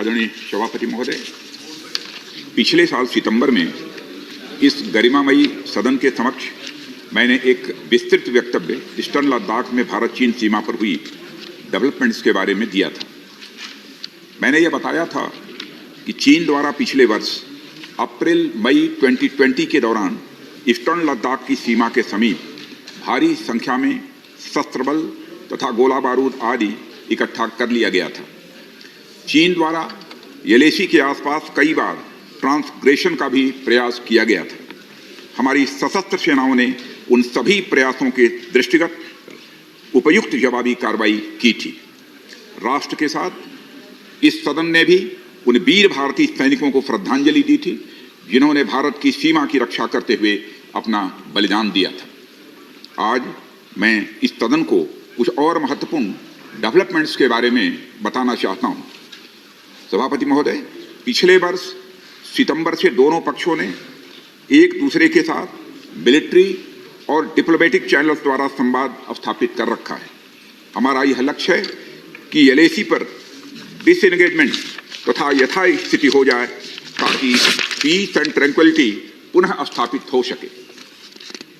आदरणीय सभापति महोदय, पिछले साल सितंबर में इस गरिमामयी सदन के समक्ष मैंने एक विस्तृत वक्तव्य ईस्टर्न लद्दाख में भारत चीन सीमा पर हुई डेवलपमेंट्स के बारे में दिया था। मैंने यह बताया था कि चीन द्वारा पिछले वर्ष अप्रैल मई 2020 के दौरान ईस्टर्न लद्दाख की सीमा के समीप भारी संख्या में शस्त्र बल तथा गोला बारूद आदि इकट्ठा कर लिया गया था। चीन द्वारा येलेसी के आसपास कई बार ट्रांसग्रेशन का भी प्रयास किया गया था। हमारी सशस्त्र सेनाओं ने उन सभी प्रयासों के दृष्टिगत उपयुक्त जवाबी कार्रवाई की थी। राष्ट्र के साथ इस सदन ने भी उन वीर भारतीय सैनिकों को श्रद्धांजलि दी थी जिन्होंने भारत की सीमा की रक्षा करते हुए अपना बलिदान दिया था। आज मैं इस सदन को कुछ और महत्वपूर्ण डेवलपमेंट्स के बारे में बताना चाहता हूं। सभापति महोदय, पिछले वर्ष सितंबर से दोनों पक्षों ने एक दूसरे के साथ मिलिट्री और डिप्लोमेटिक चैनल्स द्वारा संवाद स्थापित कर रखा है। हमारा यह लक्ष्य है कि एलएसी पर डिसएंगेजमेंट तथा यथास्थिति हो जाए ताकि पीस एंड ट्रैंक्विलिटी पुनः स्थापित हो सके।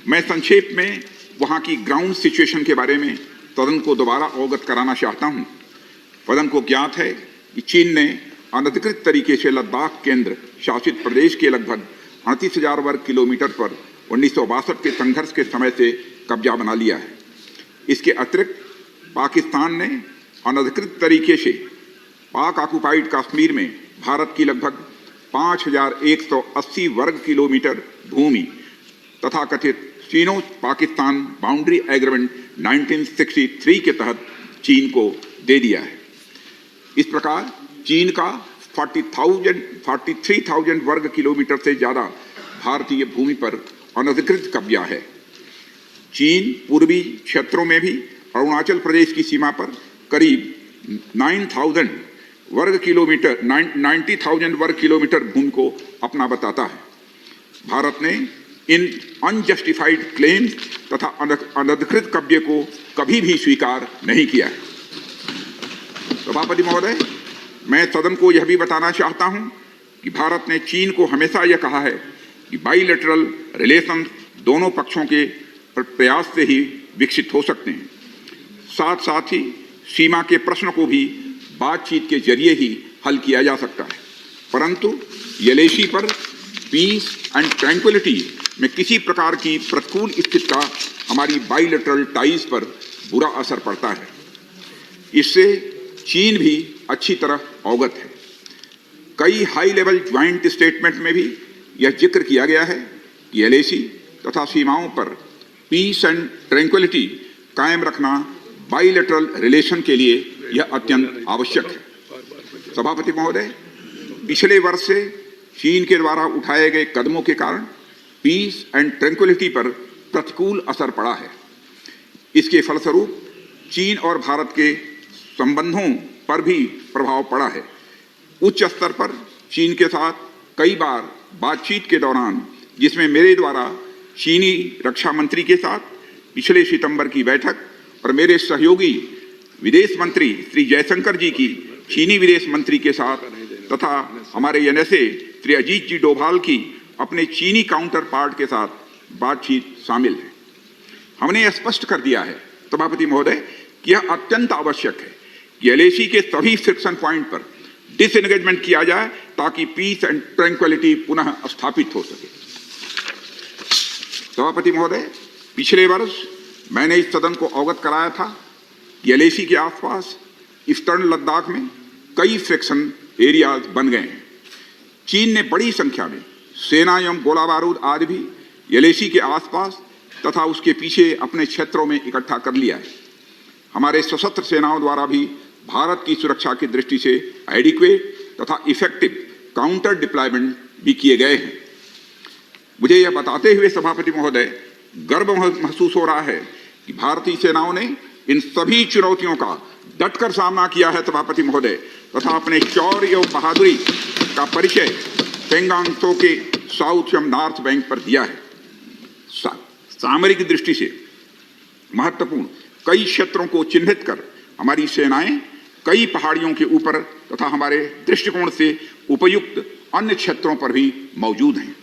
मैं संक्षेप में वहां की ग्राउंड सिचुएशन के बारे में सदन को दोबारा अवगत कराना चाहता हूं। सदन को ज्ञात है कि चीन ने अनधिकृत तरीके से लद्दाख केंद्र शासित प्रदेश के लगभग 38,000 वर्ग किलोमीटर पर 1962 के संघर्ष के समय से कब्जा बना लिया है। इसके अतिरिक्त पाकिस्तान ने अनधिकृत तरीके से पाक ऑक्युपाइड कश्मीर में भारत की लगभग 5,180 वर्ग किलोमीटर भूमि तथा कथित चीनो पाकिस्तान बाउंड्री एग्रीमेंट 1963 के तहत चीन को दे दिया है। इस प्रकार चीन का 43,000 वर्ग किलोमीटर से ज़्यादा भारतीय भूमि पर अनधिकृत कब्जा है। चीन पूर्वी क्षेत्रों में भी अरुणाचल प्रदेश की सीमा पर करीब 90,000 वर्ग किलोमीटर 90,000 वर्ग किलोमीटर भूमि को अपना बताता है। भारत ने इन अनजस्टिफाइड क्लेम्स तथा अनधिकृत कब्जे को कभी भी स्वीकार नहीं किया है। सभापति महोदय, मैं सदन को यह भी बताना चाहता हूं कि भारत ने चीन को हमेशा यह कहा है कि बाइलेटरल रिलेशन दोनों पक्षों के प्रयास से ही विकसित हो सकते हैं। साथ साथ ही सीमा के प्रश्न को भी बातचीत के जरिए ही हल किया जा सकता है, परंतु येलेसी पर पीस एंड ट्रैंक्विलिटी में किसी प्रकार की प्रतिकूल स्थिति का हमारी बाइलेटरल टाइज पर बुरा असर पड़ता है। इससे चीन भी अच्छी तरह अवगत है। कई हाई लेवल ज्वाइंट स्टेटमेंट में भी यह जिक्र किया गया है कि एलएसी तथा सीमाओं पर पीस एंड ट्रैंक्विलिटी कायम रखना बाइलेटरल रिलेशन के लिए यह अत्यंत आवश्यक है। सभापति महोदय, पिछले वर्ष से चीन के द्वारा उठाए गए कदमों के कारण पीस एंड ट्रैंक्विलिटी पर प्रतिकूल असर पड़ा है। इसके फलस्वरूप चीन और भारत के संबंधों पर भी प्रभाव पड़ा है। उच्च स्तर पर चीन के साथ कई बार बातचीत के दौरान, जिसमें मेरे द्वारा चीनी रक्षा मंत्री के साथ पिछले सितंबर की बैठक और मेरे सहयोगी विदेश मंत्री श्री जयशंकर जी की चीनी विदेश मंत्री के साथ तथा हमारे एनएसए श्री अजीत जी डोभाल की अपने चीनी काउंटर पार्ट के साथ बातचीत शामिल है। हमने यह स्पष्ट कर दिया है सभापति महोदय कि यह अत्यंत आवश्यक है कि एलएसी के सभी फ्रिक्शन पॉइंट पर डिसएंगेजमेंट किया जाए ताकि पीस एंड ट्रैंक्विलिटी पुनः स्थापित हो सके। सभापति महोदय, पिछले वर्ष मैंने इस सदन को अवगत कराया था कि एलएसी के आसपास ईस्टर्न लद्दाख में कई फ्रिक्शन एरियाज बन गए हैं। चीन ने बड़ी संख्या में सेना एवं गोला बारूद आदि भी एलएसी के आसपास तथा उसके पीछे अपने क्षेत्रों में इकट्ठा कर लिया है। हमारे सशस्त्र सेनाओं द्वारा भी भारत की सुरक्षा की दृष्टि से एडिक्वेट तथा इफेक्टिव काउंटर डिप्लॉयमेंट भी किए गए हैं। मुझे यह बताते हुए सभापति महोदय गर्व महसूस हो रहा है कि भारतीय सेनाओं ने इन सभी चुनौतियों का डटकर सामना किया है सभापति महोदय, तथा अपने शौर्य एवं बहादुरी का परिचय पेंगांग त्सो के साउथ एवं नॉर्थ बैंक पर दिया है। सामरिक दृष्टि से महत्वपूर्ण कई क्षेत्रों को चिन्हित कर हमारी सेनाएं कई पहाड़ियों के ऊपर तथा हमारे दृष्टिकोण से उपयुक्त अन्य क्षेत्रों पर भी मौजूद हैं।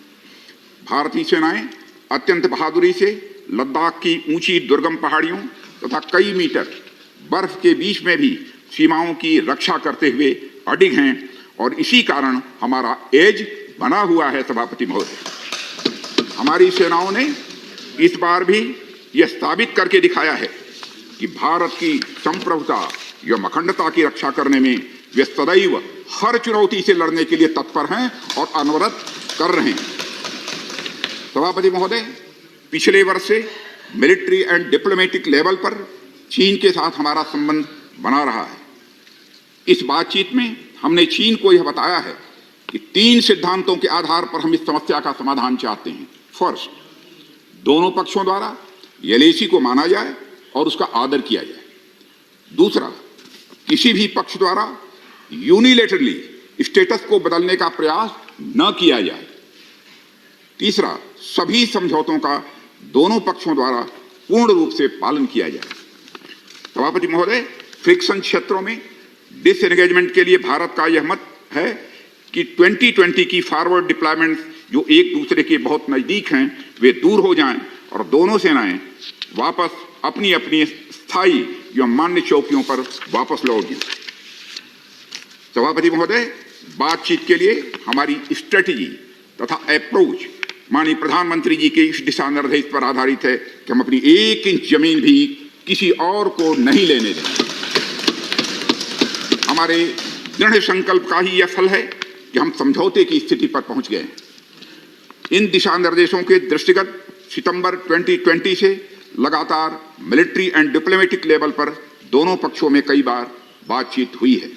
भारतीय सेनाएं अत्यंत बहादुरी से लद्दाख की ऊंची दुर्गम पहाड़ियों तथा कई मीटर बर्फ के बीच में भी सीमाओं की रक्षा करते हुए अडिग हैं और इसी कारण हमारा एज बना हुआ है। सभापति महोदय, हमारी सेनाओं ने इस बार भी यह साबित करके दिखाया है कि भारत की संप्रभुता एवं अखंडता की रक्षा करने में वे सदैव हर चुनौती से लड़ने के लिए तत्पर हैं और अनवरत कर रहे हैं। सभापति महोदय, पिछले वर्ष से मिलिट्री एंड डिप्लोमेटिक लेवल पर चीन के साथ हमारा संबंध बना रहा है। इस बातचीत में हमने चीन को यह बताया है कि 3 सिद्धांतों के आधार पर हम इस समस्या का समाधान चाहते हैं। फर्स्ट, दोनों पक्षों द्वारा एलएसी को माना जाए और उसका आदर किया जाए। दूसरा, किसी भी पक्ष द्वारा यूनिलेटरली स्टेटस को बदलने का प्रयास न किया जाए। तीसरा, सभी समझौतों का दोनों पक्षों द्वारा पूर्ण रूप से पालन किया जाए। सभापति महोदय, फ्रिक्शन क्षेत्रों में डिसएंगेजमेंट के लिए भारत का यह मत है कि 2020 की फॉरवर्ड डिप्लॉयमेंट जो एक दूसरे के बहुत नजदीक हैं वे दूर हो जाएं और दोनों सेनाएं वापस अपनी अपनी स्थायी एवं मान्य चौकियों पर वापस लौट जाएं। सभापति महोदय, बातचीत के लिए हमारी स्ट्रेटेजी तथा अप्रोच माननीय प्रधानमंत्री जी के इस दिशा निर्देश पर आधारित है कि हम अपनी 1 इंच जमीन भी किसी और को नहीं लेने देंगे। हमारे दृढ़ संकल्प का ही यह फल है कि हम समझौते की स्थिति पर पहुंच गए हैं। इन दिशा निर्देशों के दृष्टिगत सितंबर 2020 से लगातार मिलिट्री एंड डिप्लोमेटिक लेवल पर दोनों पक्षों में कई बार बातचीत हुई है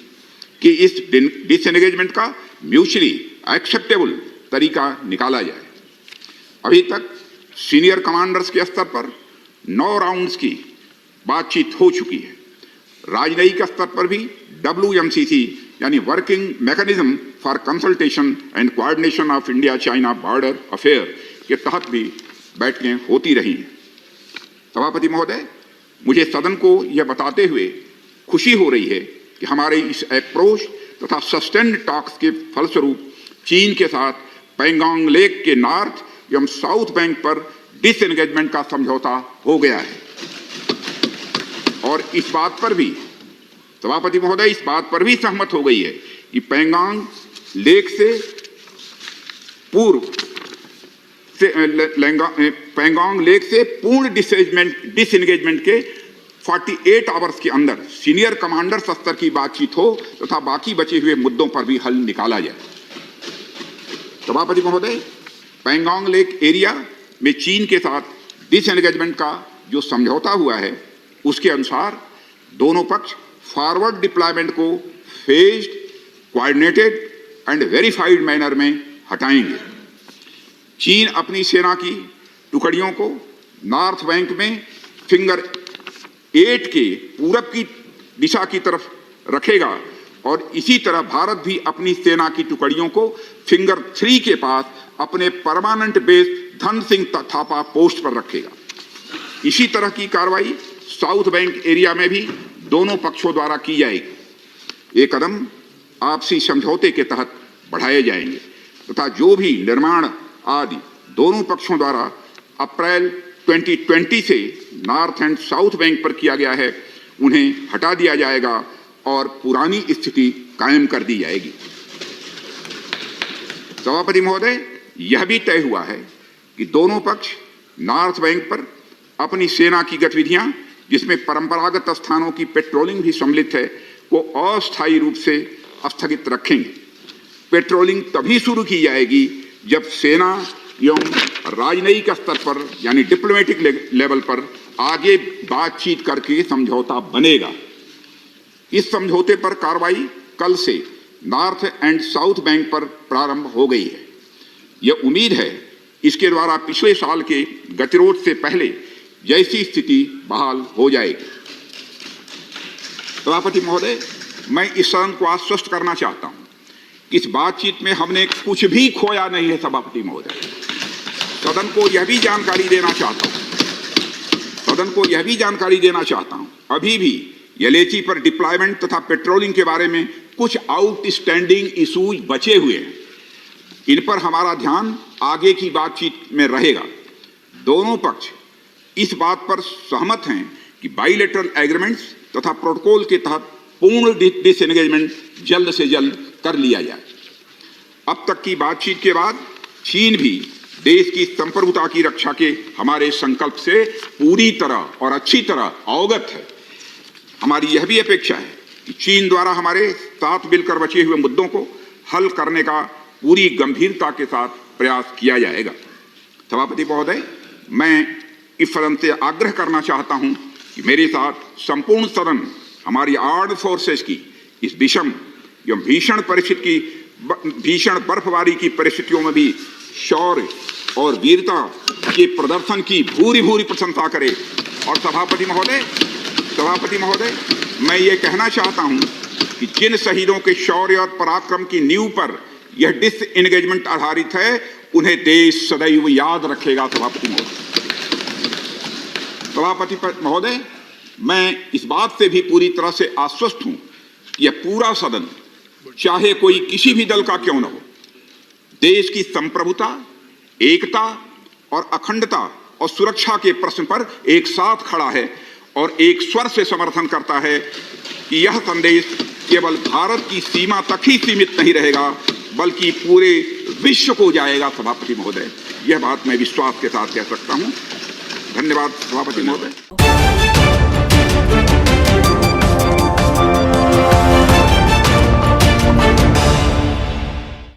कि इस डिसएंगेजमेंट का म्यूचुअली एक्सेप्टेबल तरीका निकाला जाए। अभी तक सीनियर कमांडर्स के स्तर पर 9 राउंड्स की बातचीत हो चुकी है। राजनयिक स्तर पर भी WMCC यानी working mechanism for consultation and coordination of India China border affair के तहत भी बैठकें होती रही हैं। सभापति महोदय, मुझे सदन को यह बताते हुए खुशी हो रही है कि हमारे इस अप्रोच तथा सस्टेन्ड टॉक्स के फलस्वरूप चीन के साथ पैंगोंग लेक के नॉर्थ एवं साउथ बैंक पर डिसएंगेजमेंट का समझौता हो गया है। और इस बात पर भी सभापति महोदय इस बात पर भी सहमत हो गई है कि पैंगोंग लेक से पूर्व से पैंगोंग लेक से पूर्ण डिसएंगेजमेंट के 48 आवर्स के अंदर सीनियर कमांडर स्तर की बातचीत हो तथा बाकी बचे हुए मुद्दों पर भी हल निकाला जाए। सभापति महोदय, पैंगोंग लेक एरिया में चीन के साथ डिसएंगेजमेंट का जो समझौता हुआ है उसके अनुसार दोनों पक्ष फॉरवर्ड डिप्लॉयमेंट को phased, coordinated and verified manner में हटाएंगे। चीन अपनी सेना की टुकड़ियों को नॉर्थ बैंक में फिंगर 8 के पूरब की दिशा की तरफ रखेगा और इसी तरह भारत भी अपनी सेना की टुकड़ियों को फिंगर 3 के पास अपने permanent base Dhan Singh Thapa post पर रखेगा। इसी तरह की कार्रवाई साउथ बैंक एरिया में भी दोनों पक्षों द्वारा की जाएगी। ये कदम आपसी समझौते के तहत बढ़ाए जाएंगे तथा जो भी निर्माण आदि दोनों पक्षों द्वारा अप्रैल 2020 से नॉर्थ एंड साउथ बैंक पर किया गया है उन्हें हटा दिया जाएगा और पुरानी स्थिति कायम कर दी जाएगी। सभापति महोदय, यह भी तय हुआ है कि दोनों पक्ष नॉर्थ बैंक पर अपनी सेना की गतिविधियां जिसमें परंपरागत स्थानों की पेट्रोलिंग भी सम्मिलित है को अस्थायी रूप से स्थगित रखेंगे। पेट्रोलिंग तभी शुरू की जाएगी जब सेना एवं राजनयिक स्तर पर यानी डिप्लोमेटिक लेवल पर आगे बातचीत करके समझौता बनेगा। इस समझौते पर कार्रवाई कल से नॉर्थ एंड साउथ बैंक पर प्रारंभ हो गई है। यह उम्मीद है इसके द्वारा पिछले साल के गतिरोध से पहले जैसी स्थिति बहाल हो जाएगी। सभापति महोदय, मैं इस सदन को आश्वस्त करना चाहता हूं कि इस बातचीत में हमने कुछ भी खोया नहीं है। सभापति महोदय, सदन को यह भी जानकारी देना चाहता हूं अभी भी एलएसी पर डिप्लॉयमेंट तथा पेट्रोलिंग के बारे में कुछ आउटस्टैंडिंग इशूज बचे हुए हैं। इन पर हमारा ध्यान आगे की बातचीत में रहेगा। दोनों पक्ष इस बात पर सहमत हैं कि बाइलेटरल एग्रीमेंट्स तथा प्रोटोकॉल के तहत पूर्ण डिसएंगेजमेंट जल्द से जल्द कर लिया जाए। अब तक की बातचीत के बाद चीन भी देश की संप्रभुता की रक्षा के हमारे संकल्प से पूरी तरह और अच्छी तरह अवगत है। हमारी यह भी अपेक्षा है कि चीन द्वारा हमारे साथ मिलकर बचे हुए मुद्दों को हल करने का पूरी गंभीरता के साथ प्रयास किया जाएगा। सभापति महोदय, मैं इस सदन से आग्रह करना चाहता हूं कि मेरे साथ संपूर्ण सदन हमारी आर्म्ड फोर्सेस की इस विषम एवं भीषण बर्फबारी की परिस्थितियों में भी शौर्य और वीरता के प्रदर्शन की भूरी भूरी प्रशंसा करे। और सभापति महोदय, मैं ये कहना चाहता हूं कि जिन शहीदों के शौर्य और पराक्रम की नींव पर यह डिसएंगेजमेंट आधारित है, उन्हें देश सदैव याद रखेगा। सभापति महोदय, मैं इस बात से भी पूरी तरह से आश्वस्त हूं कि यह पूरा सदन, चाहे कोई किसी भी दल का क्यों न हो, देश की संप्रभुता, एकता और अखंडता और सुरक्षा के प्रश्न पर एक साथ खड़ा है और एक स्वर से समर्थन करता है कि यह संदेश केवल भारत की सीमा तक ही सीमित नहीं रहेगा, बल्कि पूरे विश्व को जाएगा। सभापति महोदय, यह बात मैं विश्वास के साथ कह सकता हूं। धन्यवाद सभापति महोदय।